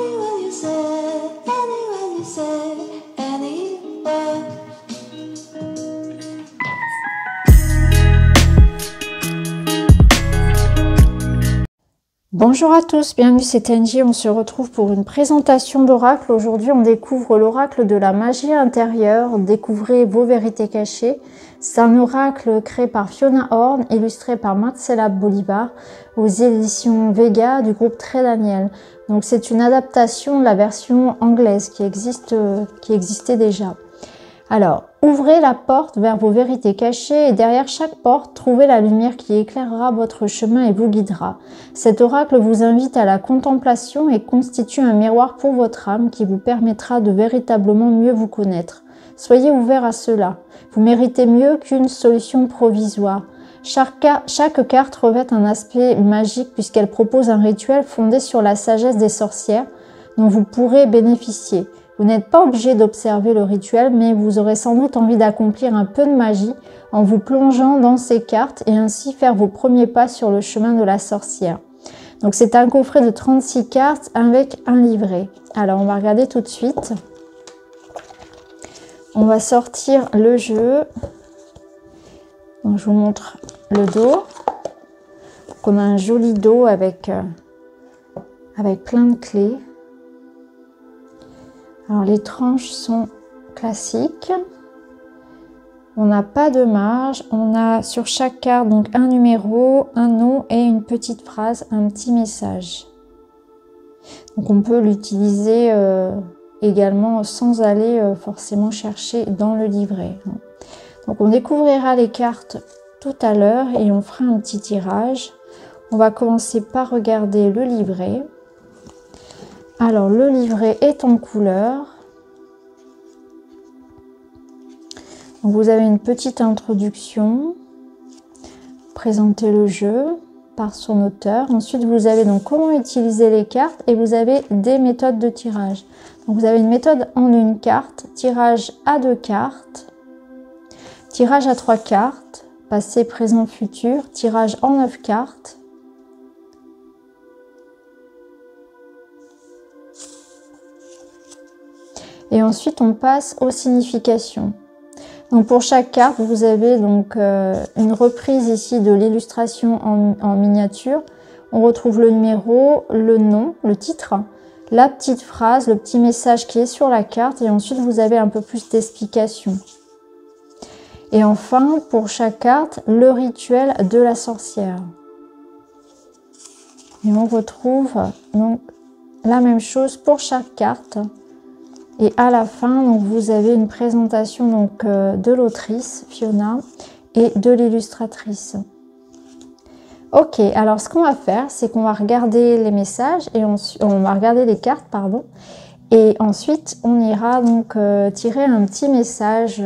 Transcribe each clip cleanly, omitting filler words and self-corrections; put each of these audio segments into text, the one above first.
anywhere you say, anywhere you say, anywhere. Bonjour à tous, bienvenue, c'est Angie, on se retrouve pour une présentation d'oracle. Aujourd'hui on découvre l'oracle de la magie intérieure, découvrez vos vérités cachées. C'est un oracle créé par Fiona Horn, illustré par Marcela Bolivar, aux éditions Vega du groupe Très Daniel. Donc c'est une adaptation de la version anglaise qui existait déjà. Alors, ouvrez la porte vers vos vérités cachées et derrière chaque porte, trouvez la lumière qui éclairera votre chemin et vous guidera. Cet oracle vous invite à la contemplation et constitue un miroir pour votre âme qui vous permettra de véritablement mieux vous connaître. Soyez ouvert à cela. Vous méritez mieux qu'une solution provisoire. Chaque carte revêt un aspect magique puisqu'elle propose un rituel fondé sur la sagesse des sorcières dont vous pourrez bénéficier. Vous n'êtes pas obligé d'observer le rituel, mais vous aurez sans doute envie d'accomplir un peu de magie en vous plongeant dans ces cartes et ainsi faire vos premiers pas sur le chemin de la sorcière. Donc c'est un coffret de 36 cartes avec un livret. Alors on va regarder tout de suite. On va sortir le jeu. Donc je vous montre le dos. Donc on a un joli dos avec plein de clés. Alors les tranches sont classiques, on n'a pas de marge, on a sur chaque carte donc un numéro, un nom et une petite phrase, un petit message. Donc on peut l'utiliser également sans aller forcément chercher dans le livret. Donc on découvrira les cartes tout à l'heure et on fera un petit tirage. On va commencer par regarder le livret. Alors, le livret est en couleur. Donc, vous avez une petite introduction. Présenter le jeu par son auteur. Ensuite, vous avez donc comment utiliser les cartes et vous avez des méthodes de tirage. Donc, vous avez une méthode en une carte, tirage à 2 cartes, tirage à 3 cartes, passé, présent, futur, tirage en 9 cartes. Et ensuite, on passe aux significations. Donc pour chaque carte, vous avez donc une reprise ici de l'illustration en miniature. On retrouve le numéro, le nom, le titre, la petite phrase, le petit message qui est sur la carte. Et ensuite, vous avez un peu plus d'explications. Et enfin, pour chaque carte, le rituel de la sorcière. Et on retrouve donc la même chose pour chaque carte. Et à la fin, donc, vous avez une présentation donc, de l'autrice, Fiona, et de l'illustratrice. Ok, alors ce qu'on va faire, c'est qu'on va regarder les messages, et on va regarder les cartes, pardon. Et ensuite, on ira donc tirer un petit message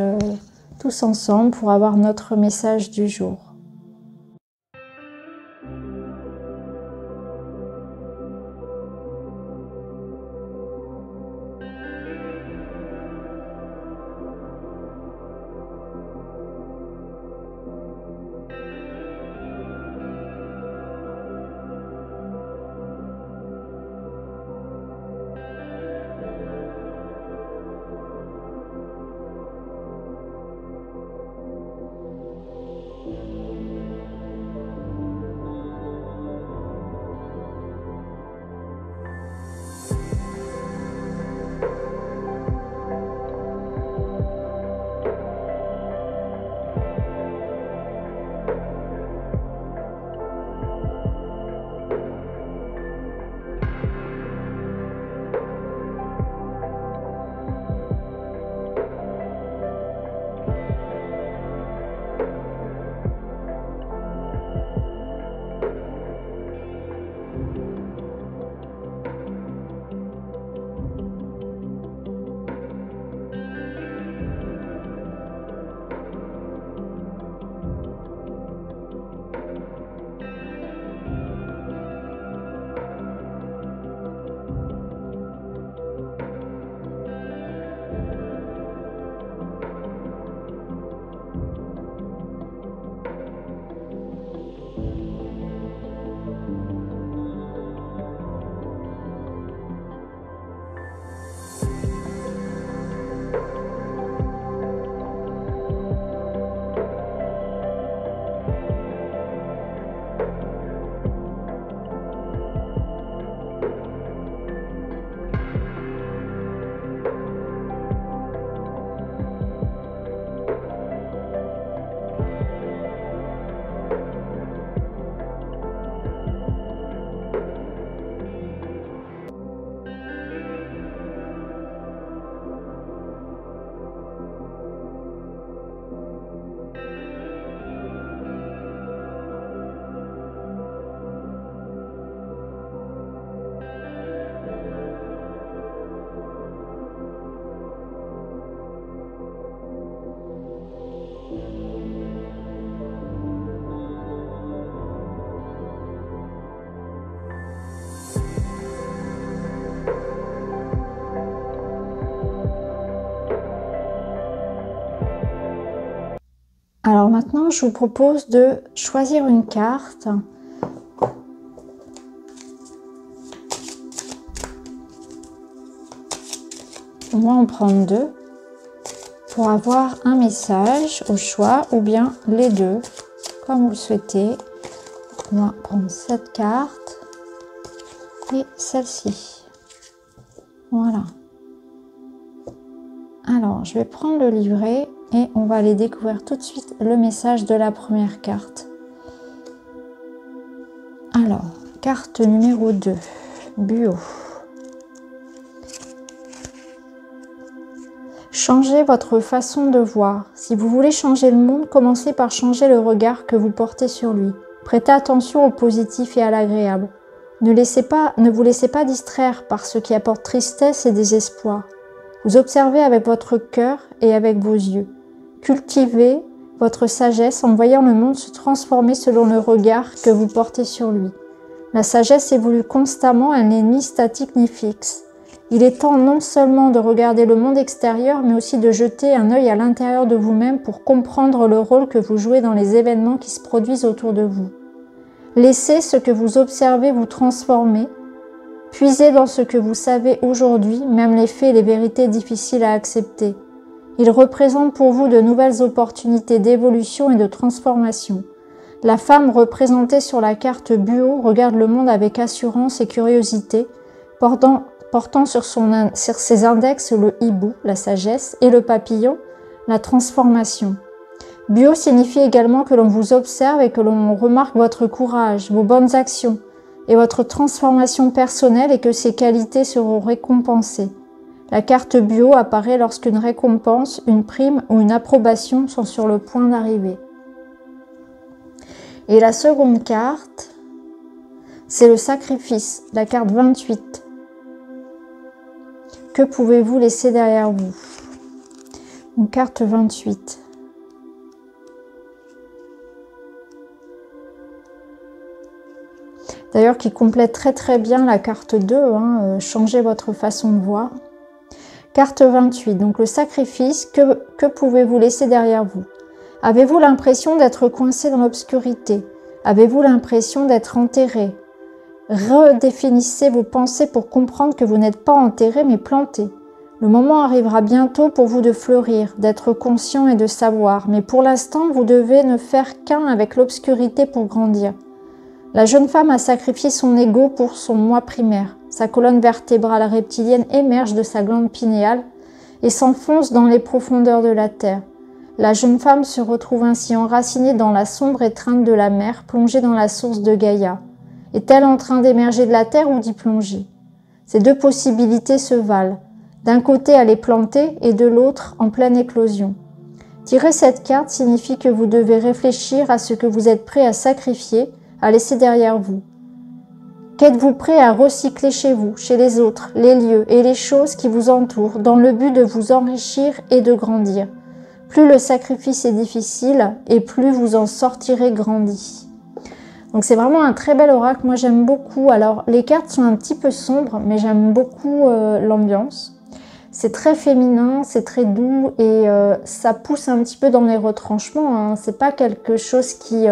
tous ensemble pour avoir notre message du jour. Alors maintenant, je vous propose de choisir une carte. On va en prendre deux pour avoir un message au choix ou bien les deux, comme vous le souhaitez. On va prendre cette carte et celle-ci. Voilà. Alors, je vais prendre le livret et on va aller découvrir tout de suite le message de la première carte. Alors, carte numéro 2, Buo. Changez votre façon de voir. Si vous voulez changer le monde, commencez par changer le regard que vous portez sur lui. Prêtez attention au positif et à l'agréable. Ne vous laissez pas distraire par ce qui apporte tristesse et désespoir. Vous observez avec votre cœur et avec vos yeux. Cultivez votre sagesse en voyant le monde se transformer selon le regard que vous portez sur lui. La sagesse évolue constamment, elle n'est ni statique ni fixe. Il est temps non seulement de regarder le monde extérieur, mais aussi de jeter un œil à l'intérieur de vous-même pour comprendre le rôle que vous jouez dans les événements qui se produisent autour de vous. Laissez ce que vous observez vous transformer. Puisez dans ce que vous savez aujourd'hui, même les faits et les vérités difficiles à accepter. Ils représentent pour vous de nouvelles opportunités d'évolution et de transformation. La femme représentée sur la carte Buo regarde le monde avec assurance et curiosité, portant sur ses index le hibou, la sagesse, et le papillon, la transformation. Buo signifie également que l'on vous observe et que l'on remarque votre courage, vos bonnes actions et votre transformation personnelle et que ces qualités seront récompensées. La carte Buo apparaît lorsqu'une récompense, une prime ou une approbation sont sur le point d'arriver. Et la seconde carte, c'est le sacrifice, la carte 28. Que pouvez-vous laisser derrière vous? Une carte 28. D'ailleurs, qui complète très bien la carte 2, changez votre façon de voir. Carte 28, donc le sacrifice, que pouvez-vous laisser derrière vous? Avez-vous l'impression d'être coincé dans l'obscurité? Avez-vous l'impression d'être enterré? Redéfinissez vos pensées pour comprendre que vous n'êtes pas enterré mais planté. Le moment arrivera bientôt pour vous de fleurir, d'être conscient et de savoir, mais pour l'instant, vous devez ne faire qu'un avec l'obscurité pour grandir. La jeune femme a sacrifié son ego pour son moi primaire. Sa colonne vertébrale reptilienne émerge de sa glande pinéale et s'enfonce dans les profondeurs de la terre. La jeune femme se retrouve ainsi enracinée dans la sombre étreinte de la mer, plongée dans la source de Gaïa. Est-elle en train d'émerger de la terre ou d'y plonger? Ces deux possibilités se valent. D'un côté, elle est plantée et de l'autre, en pleine éclosion. Tirer cette carte signifie que vous devez réfléchir à ce que vous êtes prêt à sacrifier, à laisser derrière vous. Qu'êtes-vous prêt à recycler chez vous, chez les autres, les lieux et les choses qui vous entourent, dans le but de vous enrichir et de grandir? Plus le sacrifice est difficile et plus vous en sortirez grandi. Donc c'est vraiment un très bel oracle, moi j'aime beaucoup. Alors les cartes sont un petit peu sombres, mais j'aime beaucoup l'ambiance. C'est très féminin, c'est très doux et ça pousse un petit peu dans les retranchements. C'est pas quelque chose qui...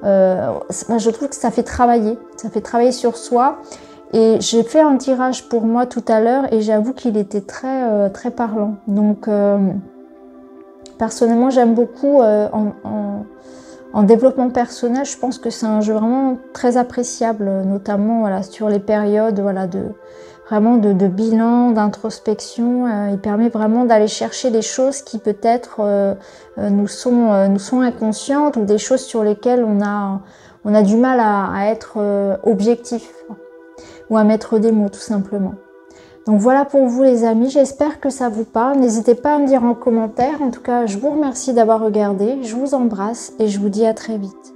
je trouve que ça fait travailler sur soi. Et j'ai fait un tirage pour moi tout à l'heure et j'avoue qu'il était très parlant. Donc personnellement j'aime beaucoup en développement personnel, je pense que c'est un jeu vraiment très appréciable, notamment voilà, sur les périodes voilà, de bilan, d'introspection. Il permet vraiment d'aller chercher des choses qui peut-être nous sont inconscientes ou des choses sur lesquelles on a du mal à être objectif ou à mettre des mots tout simplement. Donc voilà pour vous les amis, j'espère que ça vous parle. N'hésitez pas à me dire en commentaire. En tout cas, je vous remercie d'avoir regardé, je vous embrasse et je vous dis à très vite.